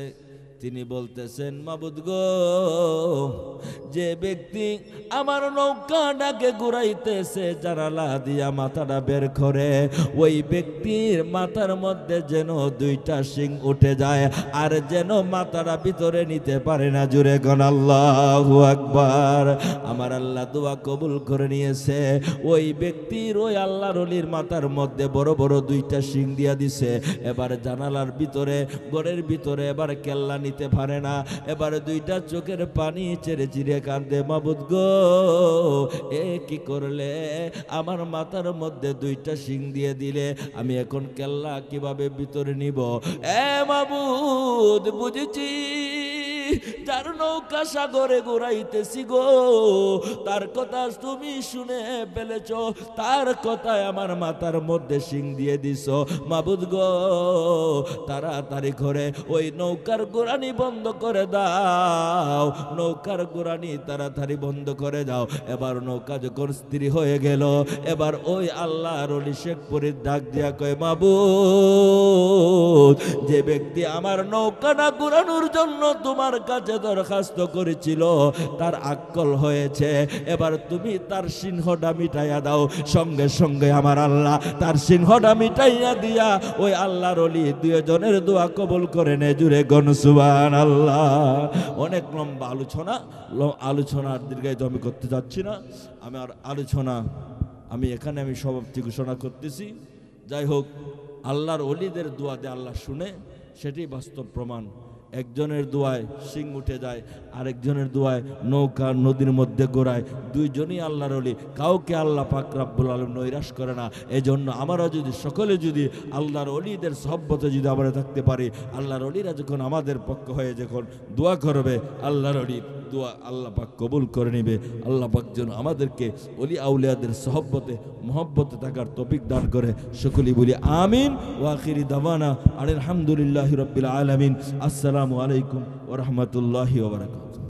তিনি বলতেছেন, মাবুদ গো, যে ব্যক্তি আমার নৌকাটাকে ঘুরাইতেছে জানালা দিয়া মাথাটা বের করে, ওই ব্যক্তির মাথার মধ্যে যেন দুইটা শিং উঠে যায়, আর যেন মাথাটা ভিতরে নিতে পারে না। জুড়ে কোন আল্লাহু আকবার। আমার আল্লাহ দোয়া কবুল করে নিয়েছে। ওই ব্যক্তির ওই আল্লাহর ওলির মাথার মধ্যে বড় বড় দুইটা শিং দিয়া দিছে। এবার জানালার ভিতরে, ঘরের ভিতরে এবার কেল্লা নিতে পারে না। এবার দুইটা চোখের পানি চেরে চিরে কান্দে, মাবুদ গো, এ কি করলে? আমার মাথার মধ্যে দুইটা শিং দিয়ে দিলে, আমি এখন কেল্লা কিভাবে ভিতরে নিব? এ মাবুদ, বুঝেছি যার নৌকা সাগরে ঘুরাইতেছি গো, তার কথা তুমি শুনে ফেলেছ, তার কথায় আমার মাথার মধ্যে শিং দিয়ে দিছ। মাবুদ গো, তাড়াতাড়ি করে ওই নৌকার গোড়ানি বন্ধ করে দাও, নৌকার গোড়ানি তাড়াতাড়ি বন্ধ করে দাও। এবার নৌকা যখন স্থির হয়ে গেল, এবার ওই আল্লাহর ওলি শেখ ফরিদ ডাক দিয়া কয়, মাবুদ, যে ব্যক্তি আমার নৌকাটা ঘুরানোর জন্য তোমার কাছে দরখাস্ত করেছিল, তার আক্কল হয়েছে, এবার তুমি তার সিংহটা মিটাইয়া দাও। সঙ্গে সঙ্গে আমার আল্লাহ তার সিংহটা মিটাইয়া দিয়া ওই আল্লাহর ওলি দুজনের দোয়া কবুল করে নে। জুড়ে গণ সুবহানাল্লাহ। অনেক লম্বা আলোচনা আর দীর্ঘায়িত আমি করতে যাচ্ছি না। আমার আলোচনা আমি সমাপ্তি ঘোষণা করতেছি। যাই হোক, আল্লাহর ওলিদের দোয়া দিয়ে আল্লাহ শুনে, সেটাই বাস্তব প্রমাণ। একজনের দোয়ায় শিং উঠে যায়, আরেকজনের দোয়ায় নৌকা নদীর মধ্যে গোড়ায়। দুইজনই আল্লাহর ওলি, কাউকে আল্লাহ পাক রব্বুল আলামিন নৈরাশ করে না। এজন্য আমরা যদি সকলে যদি আল্লাহর ওলিদের সহবতে যদি আমরা থাকতে পারি, আল্লাহর ওলিরা যখন আমাদের পক্ষ হয়ে যখন দোয়া করবে, আল্লাহর ওলির দোয়া আল্লাহ পাক কবুল করে নেবে। আল্লাহ পাক যেন আমাদেরকে ওলি আউলিয়াদের সহবতে মহব্বতে থাকার তৌফিক দান করে। সকলেই বলি আমিন। ওয়া আখিরি দাওয়ানা আলহামদুলিল্লাহি রাব্বিল আলামিন। আসসালামু আলাইকুম ওয়া রাহমাতুল্লাহি ওয়া বারাকাতুহু।